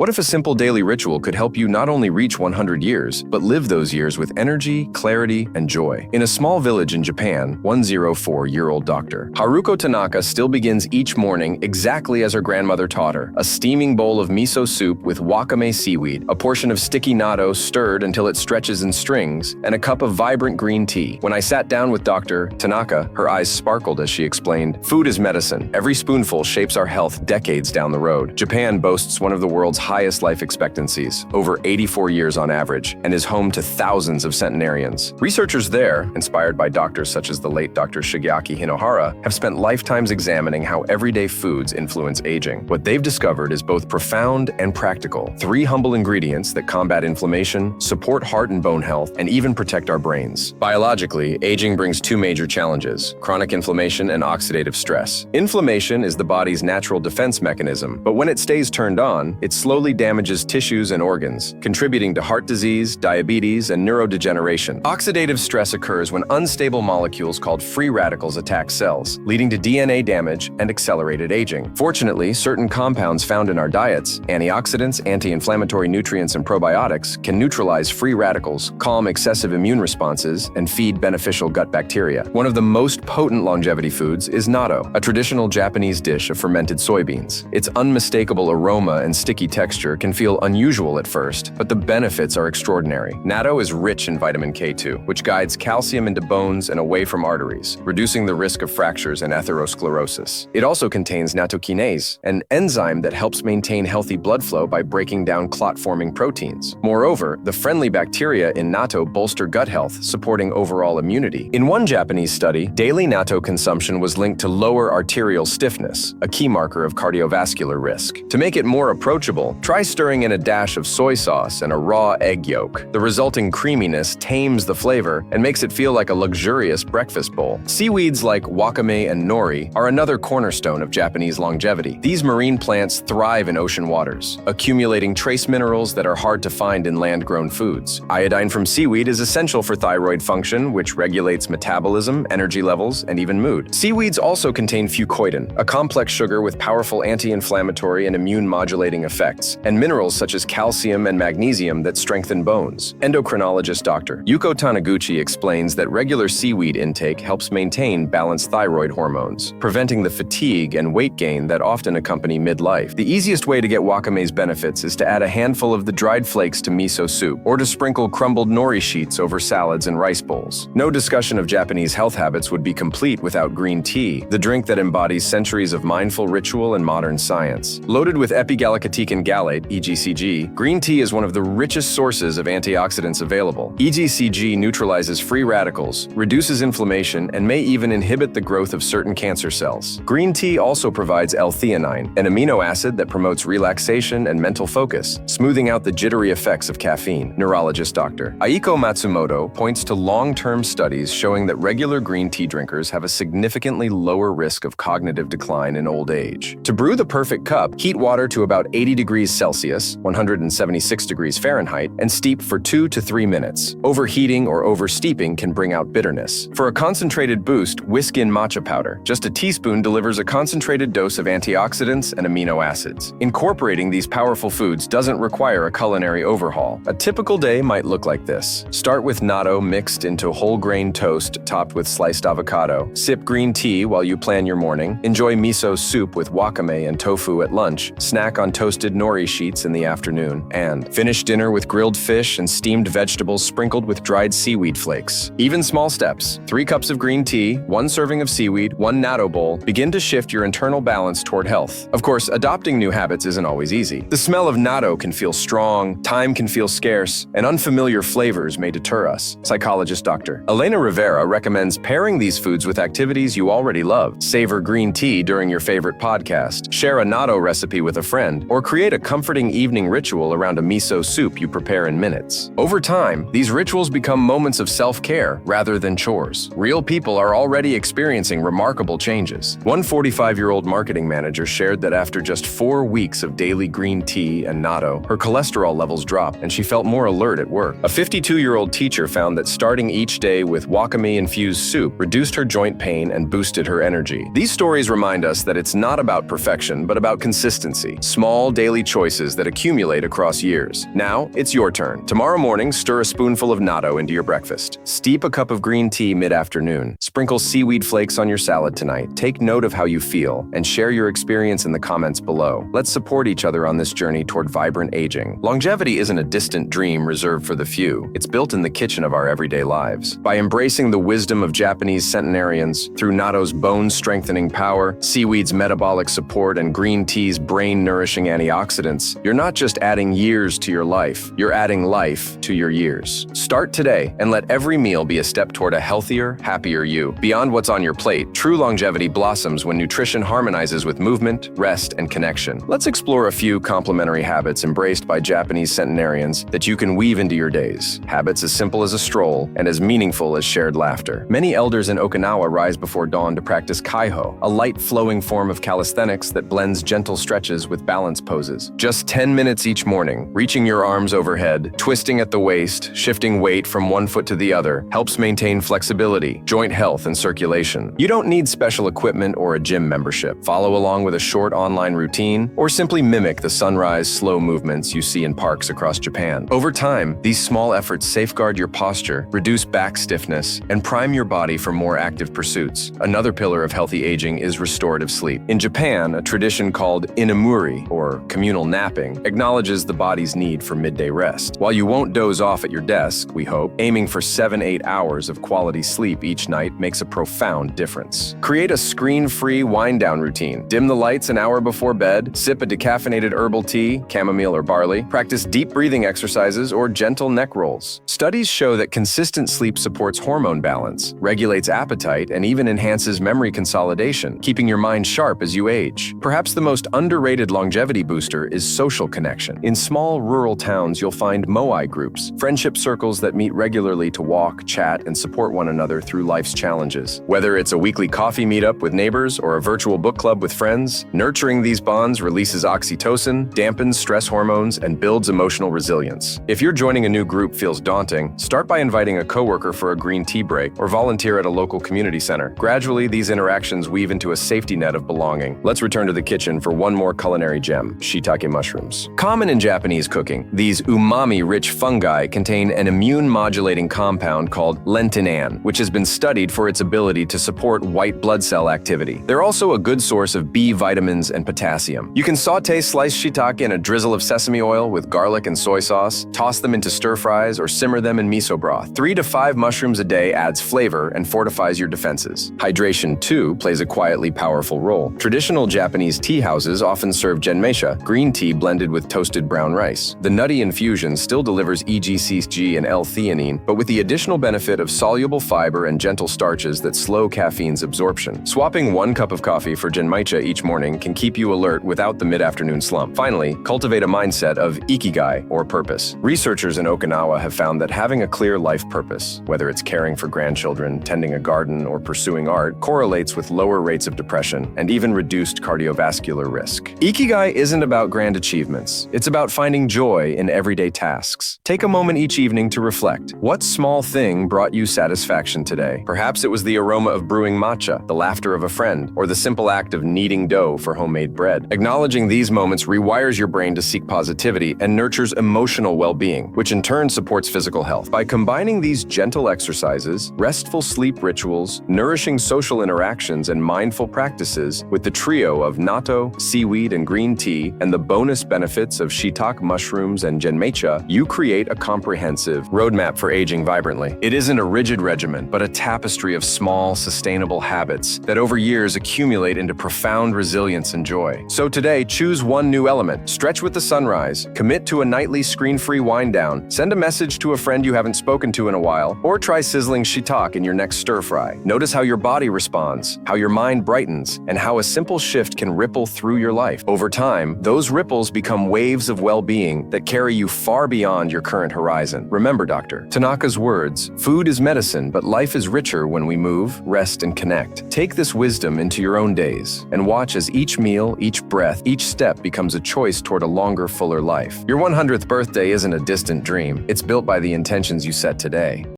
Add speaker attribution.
Speaker 1: What if a simple daily ritual could help you not only reach 100 years, but live those years with energy, clarity, and joy? In a small village in Japan, 104-year-old Dr. Haruko Tanaka still begins each morning exactly as her grandmother taught her: a steaming bowl of miso soup with wakame seaweed, a portion of sticky natto stirred until it stretches in strings, and a cup of vibrant green tea. When I sat down with Dr. Tanaka, her eyes sparkled as she explained, "Food is medicine. Every spoonful shapes our health decades down the road." Japan boasts one of the world's highest life expectancies, over 84 years on average, and is home to thousands of centenarians. Researchers there, inspired by doctors such as the late Dr. Shigeaki Hinohara, have spent lifetimes examining how everyday foods influence aging. What they've discovered is both profound and practical: 3 humble ingredients that combat inflammation, support heart and bone health, and even protect our brains. Biologically, aging brings 2 major challenges: chronic inflammation and oxidative stress. Inflammation is the body's natural defense mechanism, but when it stays turned on, it slowly damages tissues and organs, contributing to heart disease, diabetes, and neurodegeneration. Oxidative stress occurs when unstable molecules called free radicals attack cells, leading to DNA damage and accelerated aging. Fortunately, certain compounds found in our diets, antioxidants, anti-inflammatory nutrients, and probiotics, can neutralize free radicals, calm excessive immune responses, and feed beneficial gut bacteria. One of the most potent longevity foods is natto, a traditional Japanese dish of fermented soybeans. Its unmistakable aroma and sticky texture can feel unusual at first, but the benefits are extraordinary. Natto is rich in vitamin K2, which guides calcium into bones and away from arteries, reducing the risk of fractures and atherosclerosis. It also contains nattokinase, an enzyme that helps maintain healthy blood flow by breaking down clot-forming proteins. Moreover, the friendly bacteria in natto bolster gut health, supporting overall immunity. In one Japanese study, daily natto consumption was linked to lower arterial stiffness, a key marker of cardiovascular risk. To make it more approachable, try stirring in a dash of soy sauce and a raw egg yolk. The resulting creaminess tames the flavor and makes it feel like a luxurious breakfast bowl. Seaweeds like wakame and nori are another cornerstone of Japanese longevity. These marine plants thrive in ocean waters, accumulating trace minerals that are hard to find in land-grown foods. Iodine from seaweed is essential for thyroid function, which regulates metabolism, energy levels, and even mood. Seaweeds also contain fucoidan, a complex sugar with powerful anti-inflammatory and immune-modulating effects, and minerals such as calcium and magnesium that strengthen bones. Endocrinologist Dr. Yuko Taniguchi explains that regular seaweed intake helps maintain balanced thyroid hormones, preventing the fatigue and weight gain that often accompany midlife. The easiest way to get wakame's benefits is to add a handful of the dried flakes to miso soup, or to sprinkle crumbled nori sheets over salads and rice bowls. No discussion of Japanese health habits would be complete without green tea, the drink that embodies centuries of mindful ritual and modern science. Loaded with epigallocatechin gallate, EGCG, green tea is one of the richest sources of antioxidants available. EGCG neutralizes free radicals, reduces inflammation, and may even inhibit the growth of certain cancer cells. Green tea also provides L-theanine, an amino acid that promotes relaxation and mental focus, smoothing out the jittery effects of caffeine. Neurologist Dr. Aiko Matsumoto points to long-term studies showing that regular green tea drinkers have a significantly lower risk of cognitive decline in old age. To brew the perfect cup, heat water to about 80 degrees Celsius, 176 degrees Fahrenheit, and steep for 2 to 3 minutes. Overheating or oversteeping can bring out bitterness. For a concentrated boost, whisk in matcha powder. Just a teaspoon delivers a concentrated dose of antioxidants and amino acids. Incorporating these powerful foods doesn't require a culinary overhaul. A typical day might look like this. Start with natto mixed into whole grain toast topped with sliced avocado. Sip green tea while you plan your morning. Enjoy miso soup with wakame and tofu at lunch. Snack on toasted nori sheets in the afternoon. And finish dinner with grilled fish and steamed vegetables sprinkled with dried seaweed flakes. Even small steps: 3 cups of green tea, 1 serving of seaweed, 1 natto bowl. Begin to shift your internal balance toward health. Of course, adopting new habits isn't always easy. The smell of natto can feel strong, time can feel scarce, and unfamiliar flavors may deter us. Psychologist Dr. Elena Rivera recommends pairing these foods with activities you already love. Savor green tea during your favorite podcast, share a natto recipe with a friend, or create a comforting evening ritual around a miso soup you prepare in minutes. Over time, these rituals become moments of self-care rather than chores. Real people are already experiencing remarkable changes. One 45-year-old marketing manager shared that after just 4 weeks of daily green tea and natto, her cholesterol levels dropped and she felt more alert at work. A 52-year-old teacher found that starting each day with wakame-infused soup reduced her joint pain and boosted her energy. These stories remind us that it's not about perfection, but about consistency. Small daily choices that accumulate across years. Now, it's your turn. Tomorrow morning, stir a spoonful of natto into your breakfast. Steep a cup of green tea mid-afternoon. Sprinkle seaweed flakes on your salad tonight. Take note of how you feel and share your experience in the comments below. Let's support each other on this journey toward vibrant aging. Longevity isn't a distant dream reserved for the few. It's built in the kitchen of our everyday lives. By embracing the wisdom of Japanese centenarians through natto's bone-strengthening power, seaweed's metabolic support, and green tea's brain-nourishing antioxidants, you're not just adding years to your life, you're adding life to your years. Start today and let every meal be a step toward a healthier, happier you. Beyond what's on your plate, true longevity blossoms when nutrition harmonizes with movement, rest, and connection. Let's explore a few complementary habits embraced by Japanese centenarians that you can weave into your days. Habits as simple as a stroll and as meaningful as shared laughter. Many elders in Okinawa rise before dawn to practice kaiho, a light flowing form of calisthenics that blends gentle stretches with balance poses. Just 10 minutes each morning, reaching your arms overhead, twisting at the waist, shifting weight from one foot to the other, helps maintain flexibility, joint health, and circulation. You don't need special equipment or a gym membership. Follow along with a short online routine, or simply mimic the sunrise slow movements you see in parks across Japan. Over time, these small efforts safeguard your posture, reduce back stiffness, and prime your body for more active pursuits. Another pillar of healthy aging is restorative sleep. In Japan, a tradition called inamuri, or communal napping, acknowledges the body's need for midday rest. While you won't doze off at your desk, we hope, aiming for 7-8 hours of quality sleep each night makes a profound difference. Create a screen-free wind-down routine. Dim the lights an hour before bed, sip a decaffeinated herbal tea, chamomile or barley, practice deep breathing exercises or gentle neck rolls. Studies show that consistent sleep supports hormone balance, regulates appetite, and even enhances memory consolidation, keeping your mind sharp as you age. Perhaps the most underrated longevity booster is social connection. In small rural towns, you'll find moai groups, friendship circles that meet regularly to walk, chat, and support one another through life's challenges. Whether it's a weekly coffee meetup with neighbors or a virtual book club with friends, nurturing these bonds releases oxytocin, dampens stress hormones, and builds emotional resilience. If you're joining a new group feels daunting, start by inviting a coworker for a green tea break or volunteer at a local community center. Gradually, these interactions weave into a safety net of belonging. Let's return to the kitchen for one more culinary gem: shiitake mushrooms. Common in Japanese cooking, these umami-rich fungi contain an immune-modulating compound called lentinan, which has been studied for its ability to support white blood cell activity. They're also a good source of B vitamins and potassium. You can saute sliced shiitake in a drizzle of sesame oil with garlic and soy sauce, toss them into stir fries, or simmer them in miso broth. 3 to 5 mushrooms a day adds flavor and fortifies your defenses. Hydration, too, plays a quietly powerful role. Traditional Japanese tea houses often serve genmeisha, green tea blended with toasted brown rice. The nutty infusion still delivers EGCG and L-theanine, but with the additional benefit of soluble fiber and gentle starches that slow caffeine's absorption. Swapping 1 cup of coffee for genmaicha each morning can keep you alert without the mid-afternoon slump. Finally, cultivate a mindset of ikigai, or purpose. Researchers in Okinawa have found that having a clear life purpose, whether it's caring for grandchildren, tending a garden, or pursuing art, correlates with lower rates of depression and even reduced cardiovascular risk. Ikigai isn't about grand achievements. It's about finding joy in everyday tasks. Take a moment each evening to reflect. What small thing brought you satisfaction today? Perhaps it was the aroma of brewing matcha, the laughter of a friend, or the simple act of kneading dough for homemade bread. Acknowledging these moments rewires your brain to seek positivity and nurtures emotional well-being, which in turn supports physical health. By combining these gentle exercises, restful sleep rituals, nourishing social interactions, and mindful practices with the trio of natto, seaweed, and green tea, and the bonus benefits of shiitake mushrooms and genmaicha, you create a comprehensive roadmap for aging vibrantly. It isn't a rigid regimen, but a tapestry of small, sustainable habits that over years accumulate into profound resilience and joy. So today, choose one new element. Stretch with the sunrise, commit to a nightly screen-free wind down, send a message to a friend you haven't spoken to in a while, or try sizzling shiitake in your next stir-fry. Notice how your body responds, how your mind brightens, and how a simple shift can ripple through your life. Over time, those ripples become waves of well-being that carry you far beyond your current horizon. Remember Dr. Tanaka's words, food is medicine, but life is richer when we move, rest, and connect. Take this wisdom into your own days and watch as each meal, each breath, each step becomes a choice toward a longer, fuller life. Your 100th birthday isn't a distant dream. It's built by the intentions you set today.